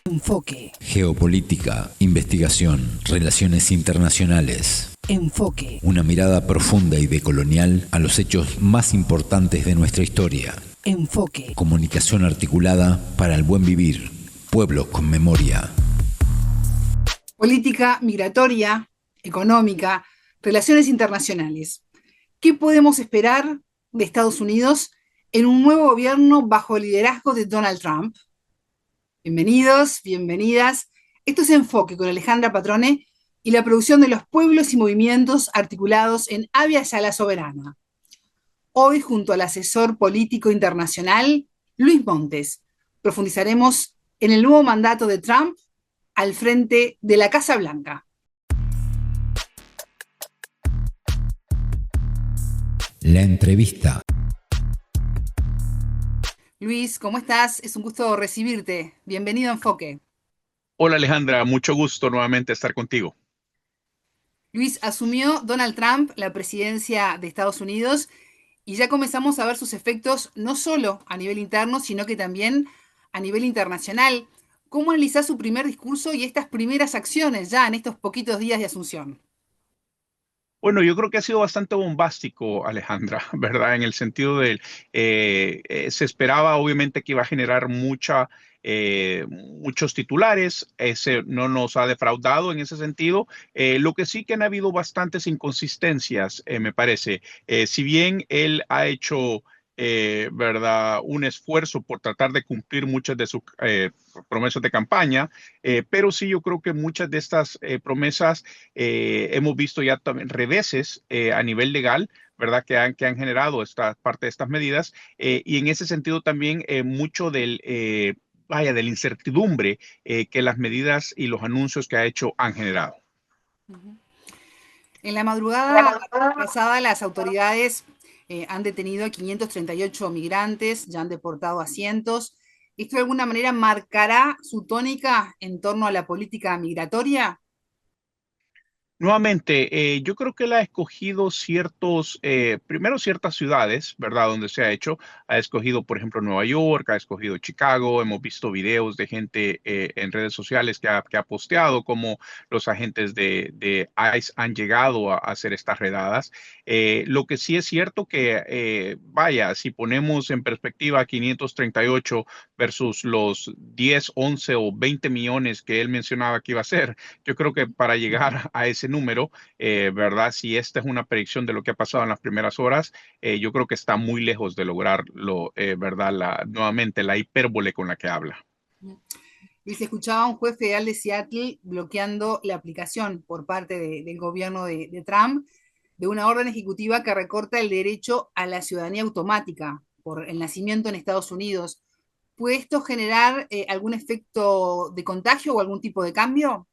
Enfoque. Geopolítica, investigación, relaciones internacionales. Enfoque. Una mirada profunda y decolonial a los hechos más importantes de nuestra historia. Enfoque. Comunicación articulada para el buen vivir. Pueblos con memoria. Política migratoria, económica, relaciones internacionales. ¿Qué podemos esperar de Estados Unidos en un nuevo gobierno bajo el liderazgo de Donald Trump? Bienvenidos, bienvenidas. Esto es Enfoque con Alejandra Patrone y la producción de los pueblos y movimientos articulados en Avia Yala Soberana. Hoy, junto al asesor político internacional, Luis Montes, profundizaremos en el nuevo mandato de Trump al frente de la Casa Blanca. La entrevista. Luis, ¿cómo estás? Es un gusto recibirte. Bienvenido a Enfoque. Hola Alejandra, mucho gusto nuevamente estar contigo. Luis, asumió Donald Trump la presidencia de Estados Unidos y ya comenzamos a ver sus efectos no solo a nivel interno, sino que también a nivel internacional. ¿Cómo analizás su primer discurso y estas primeras acciones ya en estos poquitos días de Asunción? Bueno, yo creo que ha sido bastante bombástico, Alejandra, ¿verdad? En el sentido de, se esperaba obviamente que iba a generar muchos titulares, ese no nos ha defraudado en ese sentido. Lo que sí que han habido bastantes inconsistencias, me parece. Si bien él ha hecho, ¿verdad? Un esfuerzo por tratar de cumplir muchas de sus promesas de campaña, pero sí yo creo que muchas de estas promesas hemos visto ya también reveses a nivel legal, ¿verdad? Que han generado esta parte de estas medidas y en ese sentido también mucho de la incertidumbre que las medidas y los anuncios que ha hecho han generado. En la madrugada pasada, las autoridades han detenido a 538 migrantes, ya han deportado a cientos. ¿Esto de alguna manera marcará su tónica en torno a la política migratoria? Nuevamente, yo creo que él ha escogido primero ciertas ciudades, ¿verdad? Donde se ha hecho. Ha escogido, por ejemplo, Nueva York, ha escogido Chicago. Hemos visto videos de gente en redes sociales que ha posteado cómo los agentes de ICE han llegado a hacer estas redadas. Lo que sí es cierto que, vaya, si ponemos en perspectiva 538 versus los 10, 11 o 20 millones que él mencionaba que iba a ser, yo creo que para llegar a ese número, ¿verdad? Si esta es una predicción de lo que ha pasado en las primeras horas, yo creo que está muy lejos de lograrlo, ¿verdad? Nuevamente, la hipérbole con la que habla. Y se escuchaba a un juez federal de Seattle bloqueando la aplicación por parte del gobierno de Trump de una orden ejecutiva que recorta el derecho a la ciudadanía automática por el nacimiento en Estados Unidos. ¿Puede esto generar algún efecto de contagio o algún tipo de cambio?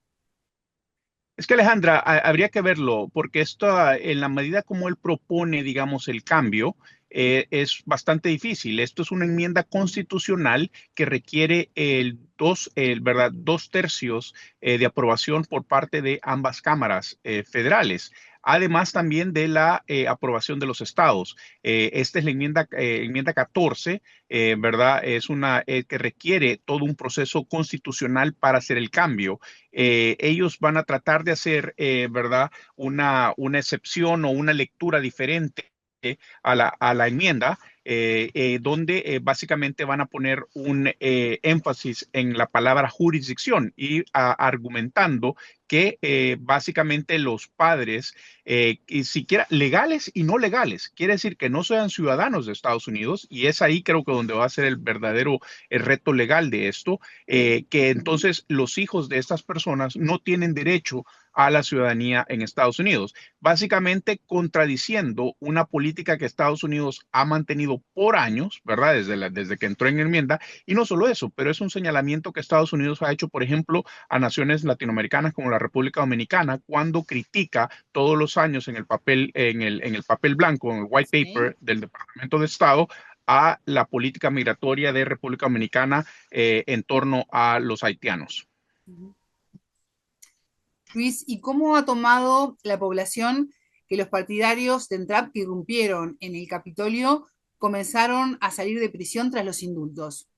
Es que Alejandra, habría que verlo, porque esto, en la medida como él propone, digamos, el cambio, es bastante difícil. Esto es una enmienda constitucional que requiere ¿verdad? 2/3 de aprobación por parte de ambas cámaras federales. Además también de la aprobación de los estados. Esta es la enmienda 14, ¿verdad? Es una que requiere todo un proceso constitucional para hacer el cambio. Ellos van a tratar de hacer, ¿verdad? Una excepción o una lectura diferente a la enmienda, donde básicamente van a poner un énfasis en la palabra jurisdicción y argumentando que básicamente los padres, y siquiera legales y no legales, quiere decir que no sean ciudadanos de Estados Unidos, y es ahí creo que donde va a ser el verdadero reto legal de esto, que entonces los hijos de estas personas no tienen derecho a la ciudadanía en Estados Unidos, básicamente contradiciendo una política que Estados Unidos ha mantenido por años, ¿verdad? Desde que entró en enmienda, y no solo eso, pero es un señalamiento que Estados Unidos ha hecho, por ejemplo, a naciones latinoamericanas como la República Dominicana, cuando critica todos los años en el papel blanco, en el white paper del Departamento de Estado, a la política migratoria de República Dominicana en torno a los haitianos. Luis, ¿y cómo ha tomado la población que los partidarios de Trump que irrumpieron en el Capitolio comenzaron a salir de prisión tras los indultos?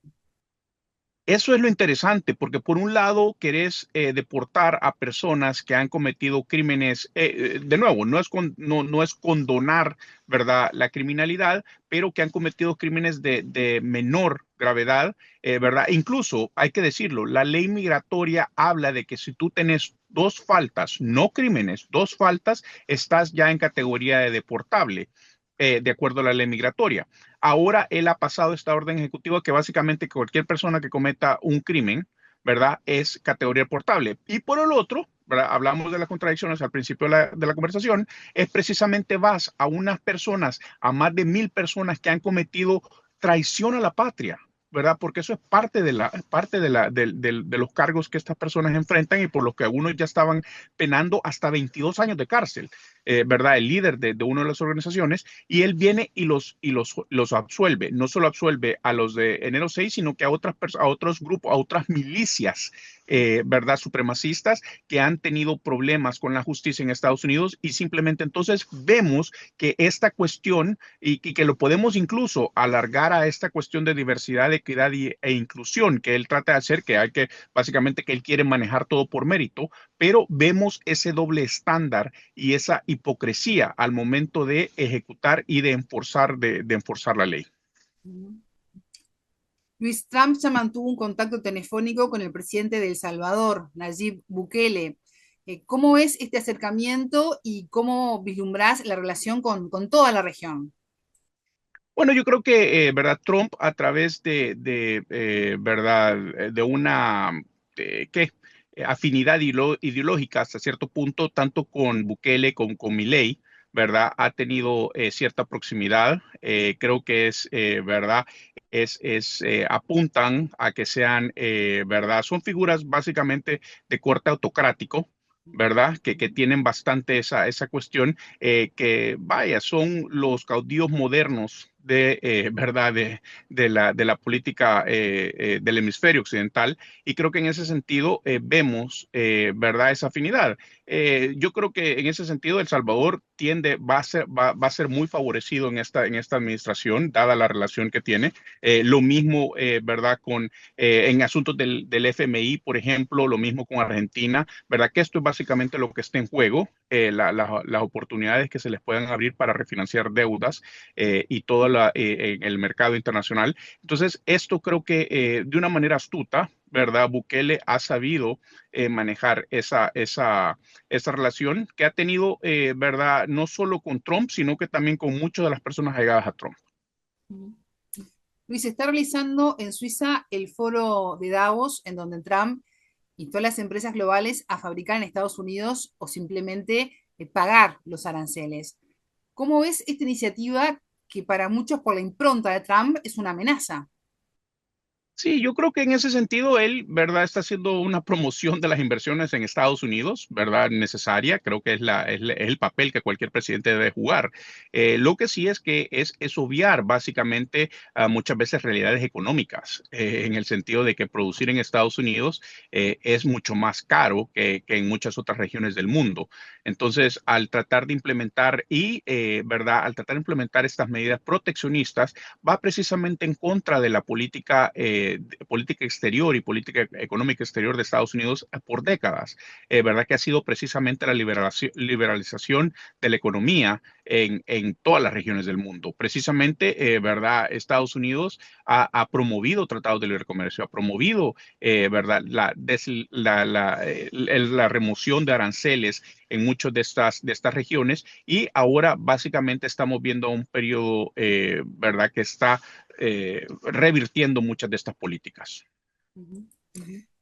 Eso es lo interesante, porque por un lado querés deportar a personas que han cometido crímenes, de nuevo, no es condonar, ¿verdad?, la criminalidad, pero que han cometido crímenes de menor gravedad, ¿verdad? Incluso, hay que decirlo, la ley migratoria habla de que si tú tenés dos faltas, no crímenes, dos faltas, estás ya en categoría de deportable, de acuerdo a la ley migratoria. Ahora él ha pasado esta orden ejecutiva que básicamente cualquier persona que cometa un crimen, ¿verdad? Es categoría portable. Y por el otro, ¿verdad? Hablamos de las contradicciones al principio de la conversación, es precisamente vas a unas personas, a más de 1,000 personas que han cometido traición a la patria. ¿Verdad? Porque eso es parte de los cargos que estas personas enfrentan y por los que algunos ya estaban penando hasta 22 años de cárcel, ¿verdad? El líder de una de las organizaciones y él viene y los absuelve. No solo absuelve a los de enero 6, sino que a otros grupos, a otras milicias, ¿verdad? Supremacistas que han tenido problemas con la justicia en Estados Unidos y simplemente entonces vemos que esta cuestión y que lo podemos incluso alargar a esta cuestión de diversidad, equidad e inclusión que él trata de hacer, que hay que, básicamente que él quiere manejar todo por mérito, pero vemos ese doble estándar y esa hipocresía al momento de ejecutar y de enforzar la ley. Luis Trump ya mantuvo un contacto telefónico con el presidente de El Salvador, Nayib Bukele. ¿Cómo es este acercamiento y cómo vislumbrás la relación con toda la región? Bueno, yo creo que, ¿verdad? Trump a través ¿verdad? De una, ¿qué? Afinidad ideológica hasta cierto punto, tanto con Bukele como con Milei, ¿verdad? Ha tenido cierta proximidad. Creo que ¿verdad? Apuntan a que sean, ¿verdad? Son figuras básicamente de corte autocrático. ¿Verdad? Que tienen bastante esa cuestión, que vaya, son los caudillos modernos ¿verdad? De la política del hemisferio occidental. Y creo que en ese sentido vemos, ¿verdad? Esa afinidad. Yo creo que en ese sentido El Salvador va a ser muy favorecido en esta administración, dada la relación que tiene. Lo mismo, ¿verdad? En asuntos del FMI, por ejemplo, lo mismo con Argentina, ¿verdad? Que esto es básicamente lo que está en juego, las oportunidades que se les puedan abrir para refinanciar deudas y todo en el mercado internacional. Entonces, esto creo que de una manera astuta, ¿verdad? Bukele ha sabido manejar esa relación que ha tenido, ¿verdad? No solo con Trump, sino que también con muchas de las personas allegadas a Trump. Luis, se está realizando en Suiza el foro de Davos, en donde Trump instó a las empresas globales a fabricar en Estados Unidos o simplemente pagar los aranceles. ¿Cómo ves esta iniciativa que para muchos por la impronta de Trump es una amenaza? Sí, yo creo que en ese sentido él, ¿verdad? Está haciendo una promoción de las inversiones en Estados Unidos, ¿verdad? Necesaria. Creo que es el papel que cualquier presidente debe jugar. Lo que sí es que es obviar básicamente muchas veces realidades económicas, en el sentido de que producir en Estados Unidos es mucho más caro que en muchas otras regiones del mundo. Entonces, al tratar de implementar ¿verdad? Al tratar de implementar estas medidas proteccionistas, va precisamente en contra de la política exterior y política económica exterior de Estados Unidos por décadas, ¿verdad? Que ha sido precisamente la liberalización de la economía en todas las regiones del mundo. Precisamente, ¿verdad? Estados Unidos ha promovido tratados de libre comercio, ha promovido, ¿verdad? La remoción de aranceles en muchas de estas regiones y ahora básicamente estamos viendo un periodo, ¿verdad? Que está revirtiendo muchas de estas políticas.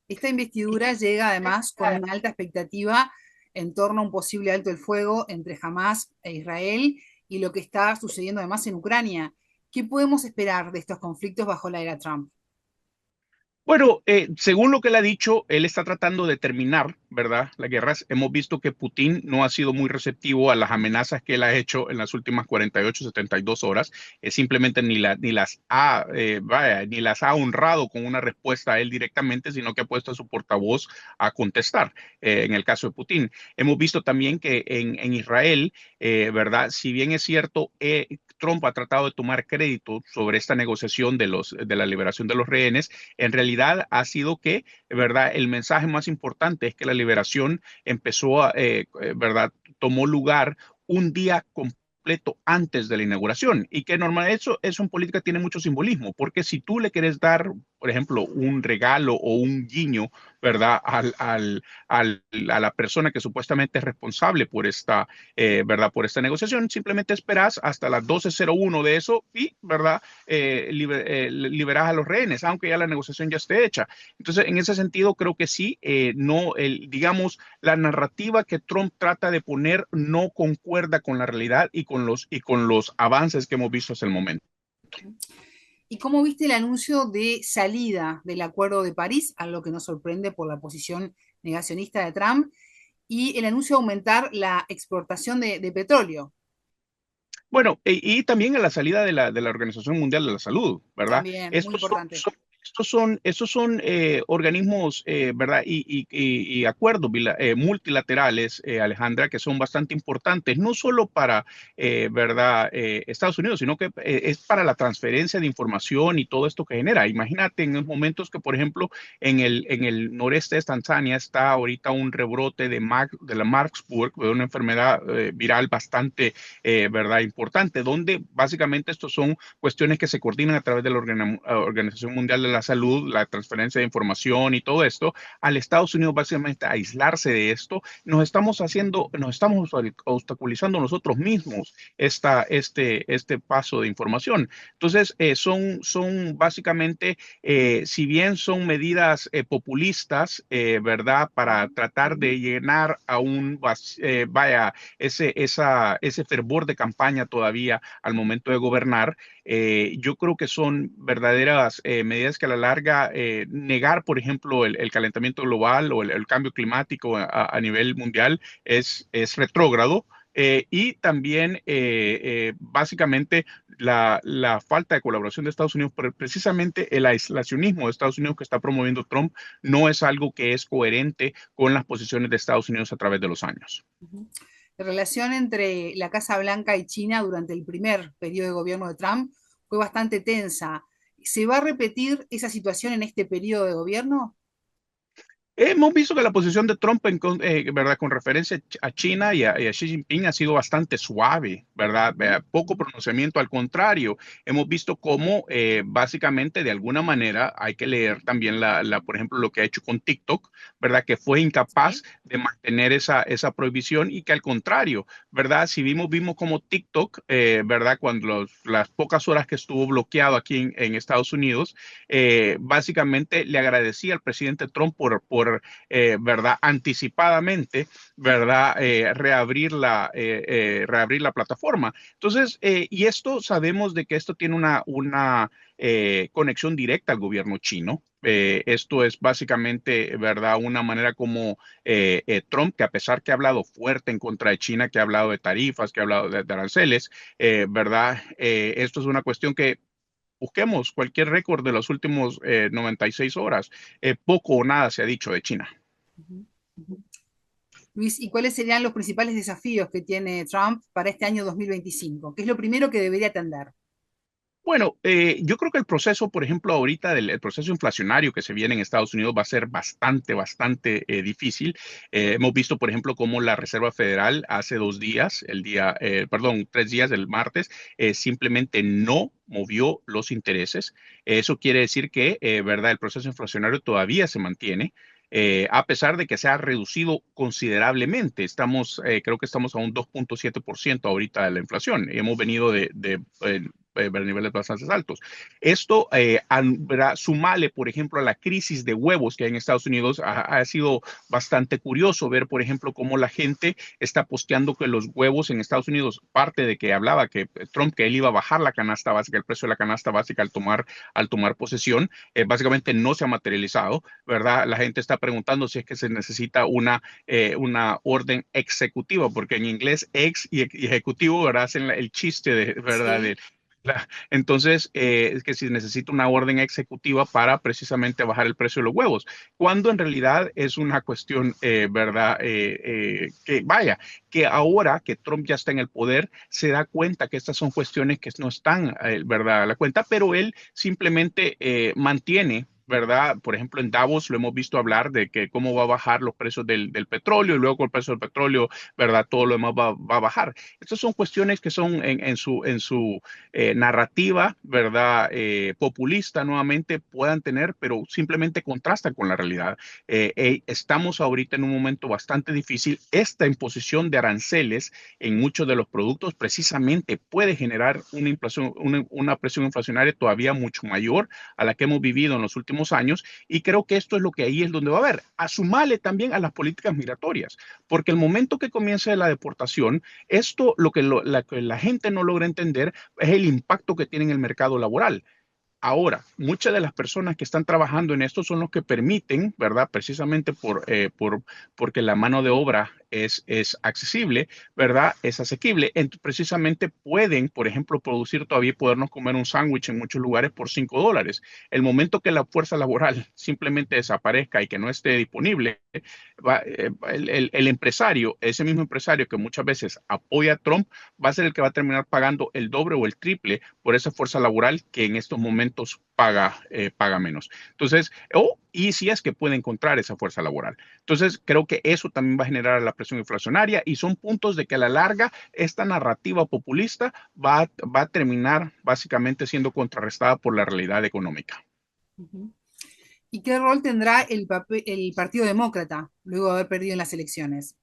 Esta investidura llega además con una alta expectativa en torno a un posible alto el fuego entre Hamas e Israel y lo que está sucediendo además en Ucrania. ¿Qué podemos esperar de estos conflictos bajo la era Trump? Bueno, según lo que él ha dicho, él está tratando de terminar, ¿verdad? Las guerras. Hemos visto que Putin no ha sido muy receptivo a las amenazas que él ha hecho en las últimas 48, 72 horas. Simplemente ni las ha honrado con una respuesta a él directamente, sino que ha puesto a su portavoz a contestar, en el caso de Putin. Hemos visto también que en Israel, ¿verdad? Si bien es cierto, Trump ha tratado de tomar crédito sobre esta negociación de la liberación de los rehenes, en realidad ha sido que, ¿verdad? El mensaje más importante es que la liberación ¿verdad? Tomó lugar un día completo antes de la inauguración y que normalmente eso en política tiene mucho simbolismo, porque si tú le quieres dar, por ejemplo, un regalo o un guiño, ¿verdad? A la persona que supuestamente es responsable por ¿verdad? Por esta negociación, simplemente esperas hasta las 12:01 de eso y, ¿verdad? Liberas a los rehenes, aunque ya la negociación ya esté hecha. Entonces, en ese sentido, creo que sí, no, digamos, la narrativa que Trump trata de poner no concuerda con la realidad y con los avances que hemos visto hasta el momento. ¿Y cómo viste el anuncio de salida del Acuerdo de París, algo que nos sorprende por la posición negacionista de Trump, y el anuncio de aumentar la exportación de petróleo? Bueno, y también a la salida de la Organización Mundial de la Salud, ¿verdad? También, muy importante. Estos son organismos, ¿verdad? Y acuerdos multilaterales, Alejandra, que son bastante importantes, no solo para, ¿verdad? Estados Unidos, sino que es para la transferencia de información y todo esto que genera. Imagínate en los momentos que, por ejemplo, en el noreste de Tanzania está ahorita un rebrote de la Marburg, de una enfermedad viral bastante ¿verdad? Importante, donde básicamente estos son cuestiones que se coordinan a través de la Organización Mundial de la Salud, la transferencia de información y todo esto. Al Estados Unidos básicamente aislarse de esto, nos estamos obstaculizando nosotros mismos este paso de información. Entonces, son básicamente, si bien son medidas populistas, ¿verdad? Para tratar de llenar a vaya, ese fervor de campaña todavía al momento de gobernar. Yo creo que son verdaderas medidas que a la larga negar, por ejemplo, el calentamiento global o el cambio climático a nivel mundial es retrógrado. Y también básicamente la falta de colaboración de Estados Unidos, pero precisamente el aislacionismo de Estados Unidos que está promoviendo Trump no es algo que es coherente con las posiciones de Estados Unidos a través de los años. Ujú. La relación entre la Casa Blanca y China durante el primer periodo de gobierno de Trump fue bastante tensa. ¿Se va a repetir esa situación en este periodo de gobierno? Hemos visto que la posición de Trump, ¿verdad? Con referencia a China y a Xi Jinping ha sido bastante suave, ¿verdad? Poco pronunciamiento, al contrario. Hemos visto cómo básicamente de alguna manera hay que leer también por ejemplo, lo que ha hecho con TikTok, ¿verdad? Que fue incapaz Sí. de mantener esa prohibición y que al contrario, ¿verdad? Si vimos como TikTok, ¿verdad? Cuando las pocas horas que estuvo bloqueado aquí en Estados Unidos, básicamente le agradecía al presidente Trump ¿verdad? Anticipadamente, ¿verdad? Reabrir la plataforma. Entonces, y esto sabemos de que esto tiene una conexión directa al gobierno chino. Esto es básicamente, ¿verdad? Una manera como Trump, que a pesar que ha hablado fuerte en contra de China, que ha hablado de tarifas, que ha hablado de aranceles, ¿verdad? Esto es una cuestión que busquemos cualquier récord de los últimos 96 horas. Poco o nada se ha dicho de China. Ujú, ujú. Luis, ¿y cuáles serían los principales desafíos que tiene Trump para este año 2025? ¿Qué es lo primero que debería atender? Bueno, yo creo que el proceso, por ejemplo, ahorita el proceso inflacionario que se viene en Estados Unidos va a ser bastante difícil. Hemos visto, por ejemplo, cómo la Reserva Federal hace 2 días, perdón, 3 días, el martes, simplemente no movió los intereses. Eso quiere decir que, ¿verdad? El proceso inflacionario todavía se mantiene. A pesar de que se ha reducido considerablemente, creo que estamos a un 2,7% ahorita de la inflación. Hemos venido niveles bastante altos. Esto, sumale, por ejemplo, a la crisis de huevos que hay en Estados Unidos, ha sido bastante curioso ver, por ejemplo, cómo la gente está posteando que los huevos en Estados Unidos, parte de que hablaba que Trump, que él iba a bajar la canasta básica, el precio de la canasta básica al tomar posesión, básicamente no se ha materializado, ¿verdad? La gente está preguntando si es que se necesita una orden ejecutiva, porque en inglés ex y ejecutivo, ¿verdad? Hacen el chiste de, ¿verdad? Sí. Entonces, es que si necesita una orden ejecutiva para precisamente bajar el precio de los huevos, cuando en realidad es una cuestión, ¿verdad? Que vaya, que ahora que Trump ya está en el poder, se da cuenta que estas son cuestiones que no están, ¿verdad? A la cuenta, pero él simplemente mantiene. ¿Verdad? Por ejemplo, en Davos lo hemos visto hablar de que cómo va a bajar los precios del petróleo y luego con el precio del petróleo, ¿verdad? Todo lo demás va a bajar. Estas son cuestiones que son en su narrativa, ¿verdad? Populista nuevamente puedan tener, pero simplemente contrasta con la realidad. Estamos ahorita en un momento bastante difícil. Esta imposición de aranceles en muchos de los productos precisamente puede generar una inflación, una presión inflacionaria todavía mucho mayor a la que hemos vivido en los últimos años, y creo que esto es lo que ahí es donde va a haber. Asumale también a las políticas migratorias, porque el momento que comience la deportación, esto lo que la gente no logra entender es el impacto que tiene en el mercado laboral. Ahora, muchas de las personas que están trabajando en esto son los que permiten, ¿verdad? Precisamente porque la mano de obra es accesible, ¿verdad? Es asequible. Entonces, precisamente pueden, por ejemplo, producir todavía y podernos comer un sándwich en muchos lugares por $5. El momento que la fuerza laboral simplemente desaparezca y que no esté disponible, el empresario, ese mismo empresario que muchas veces apoya a Trump, va a ser el que va a terminar pagando el doble o el triple por esa fuerza laboral que en estos momentos paga menos. Entonces, y si es que puede encontrar esa fuerza laboral. Entonces, creo que eso también va a generar la presión inflacionaria y son puntos de que a la larga esta narrativa populista va a terminar básicamente siendo contrarrestada por la realidad económica. Uh-huh. ¿Y qué rol tendrá el Partido Demócrata luego de haber perdido en las elecciones?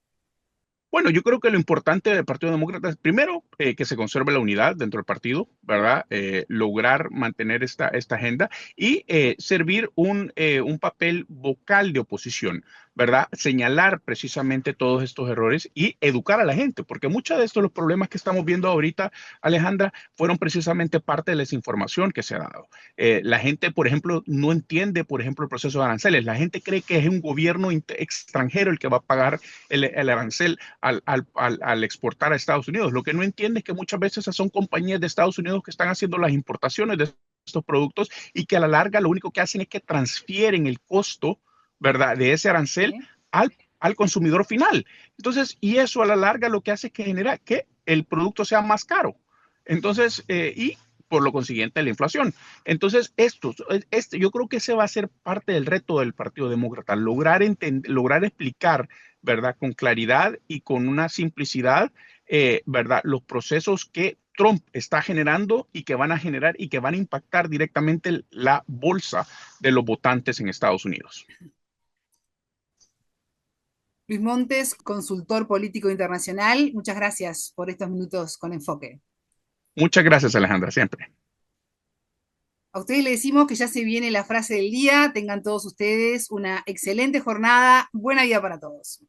Bueno, yo creo que lo importante del Partido Demócrata es, primero, que se conserve la unidad dentro del partido, ¿verdad? Lograr mantener esta agenda y servir un papel vocal de oposición, ¿verdad? Señalar precisamente todos estos errores y educar a la gente, porque muchos de estos los problemas que estamos viendo ahorita, Alejandra, fueron precisamente parte de la desinformación que se ha dado. La gente, por ejemplo, no entiende, por ejemplo, el proceso de aranceles. La gente cree que es un gobierno extranjero el que va a pagar el arancel al exportar a Estados Unidos. Lo que no entiende es que muchas veces son compañías de Estados Unidos que están haciendo las importaciones de estos productos y que a la larga lo único que hacen es que transfieren el costo, ¿verdad?, de ese arancel al consumidor final. Entonces, y eso a la larga lo que hace es que genera que el producto sea más caro. Entonces, y por lo consiguiente la inflación. Entonces, yo creo que ese va a ser parte del reto del Partido Demócrata, lograr explicar, ¿verdad?, con claridad y con una simplicidad, ¿verdad?, los procesos que Trump está generando y que van a generar y que van a impactar directamente la bolsa de los votantes en Estados Unidos. Luis Montes, consultor político internacional, muchas gracias por estos minutos con Enfoque. Muchas gracias, Alejandra, siempre. A ustedes les decimos que ya se viene la frase del día. Tengan todos ustedes una excelente jornada. Buena vida para todos.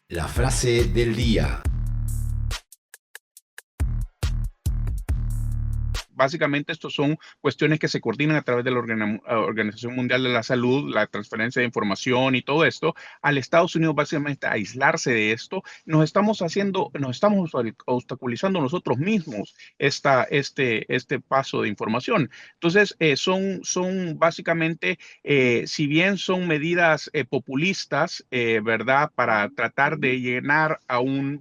La frase del día. Básicamente, estos son cuestiones que se coordinan a través de la Organización Mundial de la Salud, la transferencia de información y todo esto. Al Estados Unidos, básicamente, aislarse de esto, nos estamos obstaculizando nosotros mismos este paso de información. Entonces, son básicamente, si bien son medidas populistas, ¿verdad?, para tratar de llenar aún,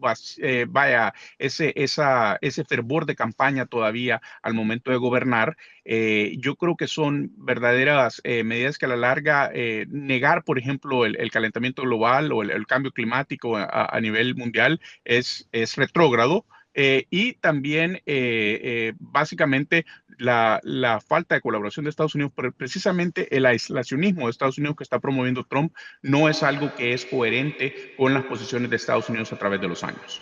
ese fervor de campaña todavía al momento de gobernar, yo creo que son verdaderas medidas que a la larga negar, por ejemplo, el calentamiento global o el cambio climático a nivel mundial es retrógrado. Y también básicamente la falta de colaboración de Estados Unidos, pero precisamente el aislacionismo de Estados Unidos que está promoviendo Trump no es algo que es coherente con las posiciones de Estados Unidos a través de los años.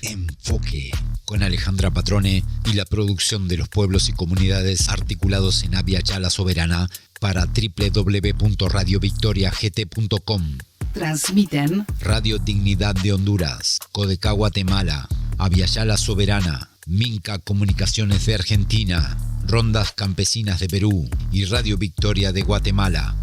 Enfoque, con Alejandra Patrone y la producción de los pueblos y comunidades articulados en Abya Yala Soberana para www.radiovictoriagt.com. Transmiten Radio Dignidad de Honduras, Codecá Guatemala, Abya Yala Soberana, Minca Comunicaciones de Argentina, Rondas Campesinas de Perú y Radio Victoria de Guatemala.